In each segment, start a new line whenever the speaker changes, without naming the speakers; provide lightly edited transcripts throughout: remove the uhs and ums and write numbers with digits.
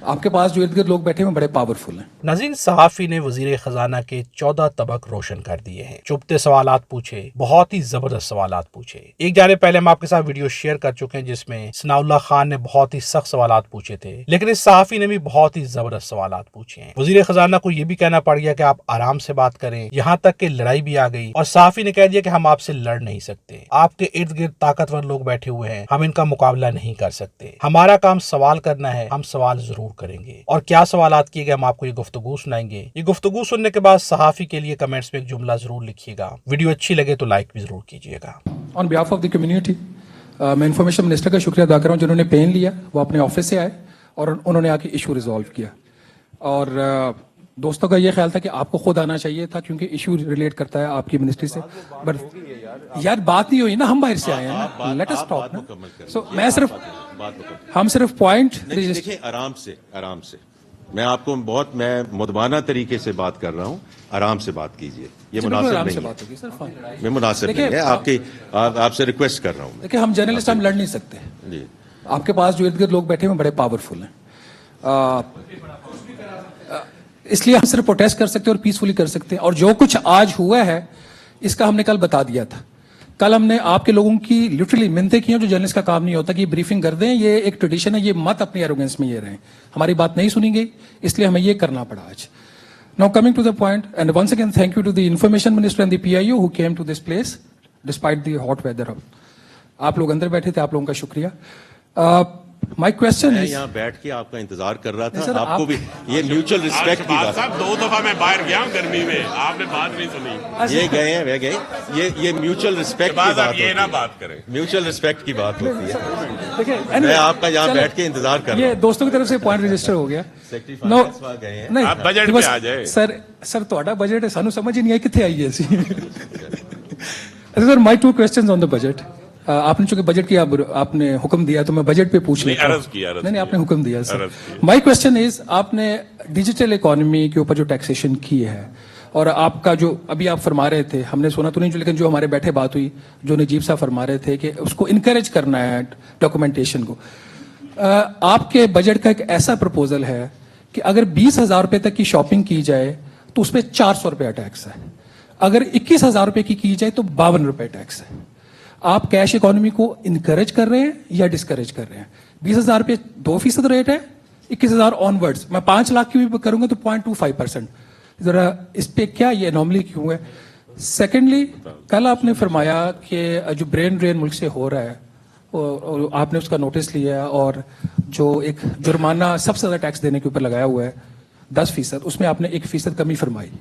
आपके पास जो इर्द गिर्द लोग बैठे हुए बड़े पावरफुल हैं।
नाज़रीन, सहाफ़ी ने वज़ीर ख़जाना के 14 तबक रोशन कर दिए हैं। चुभते सवालात पूछे, बहुत ही ज़बरदस्त सवालात पूछे। एक जाने पहले हम आपके साथ वीडियो शेयर कर चुके हैं जिसमें सनाउल्लाह खान ने बहुत ही सख्त सवालात पूछे थे, लेकिन इस सहाफ़ी ने भी बहुत ही ज़बरदस्त सवालात पूछे हैं। वज़ीर ख़जाना को ये भी कहना पड़ गया कि आप आराम से बात करें, यहाँ तक कि लड़ाई भी आ गई और सहाफ़ी ने कह दिया कि हम आपसे लड़ नहीं सकते, आपके इर्द गिर्द ताकतवर लोग बैठे हुए हैं, हम इनका मुकाबला नहीं कर सकते, हमारा काम सवाल करना है, हम सवाल जरूर करेंगे। और क्या सवालात किए गए हम आपको ये गुफ्तगू सुनाएंगे। ये गुफ्तगू सुनने के बाद सहाफ़ी के लिए कमेंट्स में एक जुमला जरूर लिखिएगा। वीडियो अच्छी लगे तो लाइक भी जरूर कीजिएगा।
On behalf of the community मैं इन्फॉर्मेशन मिनिस्टर का शुक्रिया अदा कर रहा हूँ जिन्होंने पेन लिया, वो अपने ऑफिस से आए और उन्होंने आके इशू रिजॉल्व किया। और दोस्तों का ये ख्याल था कि आपको खुद आना चाहिए था क्योंकि इशू रिलेट करता है आपकी मिनिस्ट्री से, बट यार बात नहीं हुई ना, हम बाहर से आए हैं ना, लेट अस टॉक ना। सो मैं सिर्फ हम सिर्फ पॉइंट
देखिए आराम से मैं आपको मैं मुदबाना तरीके से बात कर रहा हूँ, आराम से बात कीजिए, ये मुनासिब नहीं है, मैं मुनासिब नहीं है, आपसे रिक्वेस्ट कर रहा हूँ।
देखिए हम जर्नलिस्ट हम लड़ नहीं सकते जी, आपके पास जो इर्द गिर्द लोग बैठे हुए बड़े पावरफुल हैं, इसलिए हम सिर्फ प्रोटेस्ट कर सकते हैं और पीसफुली कर सकते हैं। और जो कुछ आज हुआ है इसका हमने कल बता दिया था। कल हमने आपके लोगों की लिटरली मिन्नतें की हैं, जो जर्नलिस्ट का काम नहीं होता कि ब्रीफिंग कर दें, ये एक ट्रेडिशन है, ये मत अपनी एरोगेंस में ये रहें। हमारी बात नहीं सुनी गई, इसलिए हमें ये करना पड़ा आज। Now coming to the point and once again thank you to the information minister and the PIO who came to this place despite the hot weather. आप लोग अंदर बैठे थे, आप लोगों का शुक्रिया। माय क्वेश्चन इज,
यहाँ बैठ के आपका इंतजार कर रहा था, आपको भी ये म्यूचुअल रिस्पेक्ट की बात है।
2 दफा मैं बाहर गया हूँ गर्मी में, आपने बात नहीं सुनी।
ये गए हैं वे गए, ये म्यूचुअल रिस्पेक्ट की बात होती है।
ये ना बात करें,
म्यूचुअल रिस्पेक्ट की बात होती है।
देखिए
मैं आपका यहाँ बैठ के इंतजार कर रहा हूँ।
ये दोस्तों की तरफ से पॉइंट रजिस्टर हो गया।
नो गए हैं,
नहीं
आप बजट पे आ जाए।
सर ਤੁਹਾਡਾ बजट है, सानू समझ ही नहीं आई कितने आई है सी। Sir my 2 questions on the budget. आपने चूंकि बजट की आपने हुक्म दिया तो मैं बजट पे पूछ लेता हूं। नहीं आपने हुक्म दिया सर। माय क्वेश्चन इज, आपने डिजिटल इकोनॉमी के ऊपर जो टैक्सेशन की है और आपका जो अभी आप फरमा रहे थे, हमने सुना तो नहीं, लेकिन जो हमारे बैठे बात हुई, जो नजीब साहब फरमा रहे थे कि उसको इनकरेज करना है डॉक्यूमेंटेशन को। आपके बजट का एक ऐसा प्रपोजल है कि अगर 20,000 रुपए तक की शॉपिंग की जाए तो उस पर 400 रुपया टैक्स है, अगर 21,000 रुपए की जाए तो 52 रुपए टैक्स है। आप कैश इकोनॉमी को इनकरेज कर रहे हैं या डिस्करेज कर रहे हैं? 20,000 रुपये 2% रेट है, 21,000 ऑनवर्ड्स, मैं 5 लाख की भी करूंगा तो 0.25%। जरा इस पे क्या ये एनॉमली क्यों है? सेकेंडली, कल आपने फरमाया कि जो ब्रेन ड्रेन मुल्क से हो रहा है और आपने उसका नोटिस लिया और जो एक जुर्माना सबसे ज्यादा टैक्स देने के ऊपर लगाया हुआ है 10%, उसमें आपने 1% कमी फरमाई।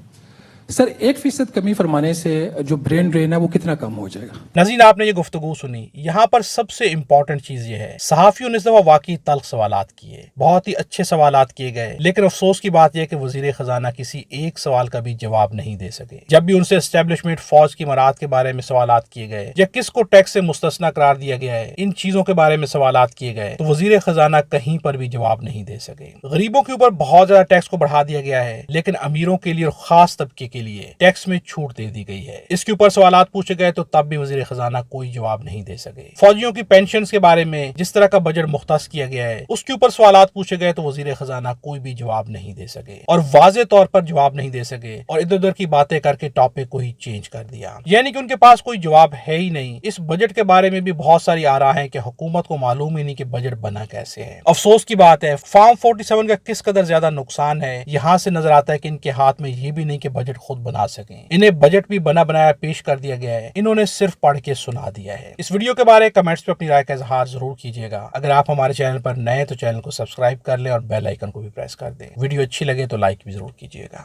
सर 1% कमी फरमाने से जो ब्रेन ड्रेन है वो कितना कम हो जाएगा?
नाज़रीन, आपने ये गुफ्तगू सुनी, यहाँ पर सबसे इम्पोर्टेंट चीज ये है, सहाफियों ने इस दफा वाकई तल्ख सवालात किए, बहुत ही अच्छे सवालात किए गए, लेकिन अफसोस की बात यह कि वजीर खजाना किसी एक सवाल का भी जवाब नहीं दे सके। जब भी उनसे एस्टेब्लिशमेंट फौज की मराहत के बारे में सवालात किए गए या किसको टैक्स से मुस्तस्ना करार दिया गया है, इन चीजों के बारे में सवालात किए गए तो वजीर खजाना कहीं पर भी जवाब नहीं दे सके। गरीबों के ऊपर बहुत ज्यादा टैक्स को बढ़ा दिया गया है, लेकिन अमीरों के लिए और खास तबके के लिए टैक्स में छूट दे दी गई है। इसके ऊपर सवालात पूछे गए तो तब भी वजीर खजाना कोई जवाब नहीं दे सके। फौजियों की पेंशन के बारे में जिस तरह का बजट मुख्तस किया गया है उसके ऊपर सवालात पूछे गए तो वजीर खजाना कोई भी जवाब नहीं दे सके और वाज़े तौर पर जवाब नहीं दे सके और इधर उधर की बातें करके टॉपिक को ही चेंज कर दिया, यानी कि उनके पास कोई जवाब है ही नहीं। इस बजट के बारे में भी बहुत सारी आ रहा है कि हुकूमत को मालूम ही नहीं कि बजट बना कैसे है। अफसोस की बात है, फार्म 47 का किस कदर ज्यादा नुकसान है यहाँ से नजर आता है कि इनके हाथ में ये भी नहीं कि बजट खुद बना सके। इन्हें बजट भी बना बनाया पेश कर दिया गया है, इन्होंने सिर्फ पढ़ के सुना दिया है। इस वीडियो के बारे में कमेंट्स पे अपनी राय का इजहार जरूर कीजिएगा। अगर आप हमारे चैनल पर नए तो चैनल को सब्सक्राइब कर लें और बेल आइकन को भी प्रेस कर दें। वीडियो अच्छी लगे तो लाइक भी जरूर कीजिएगा।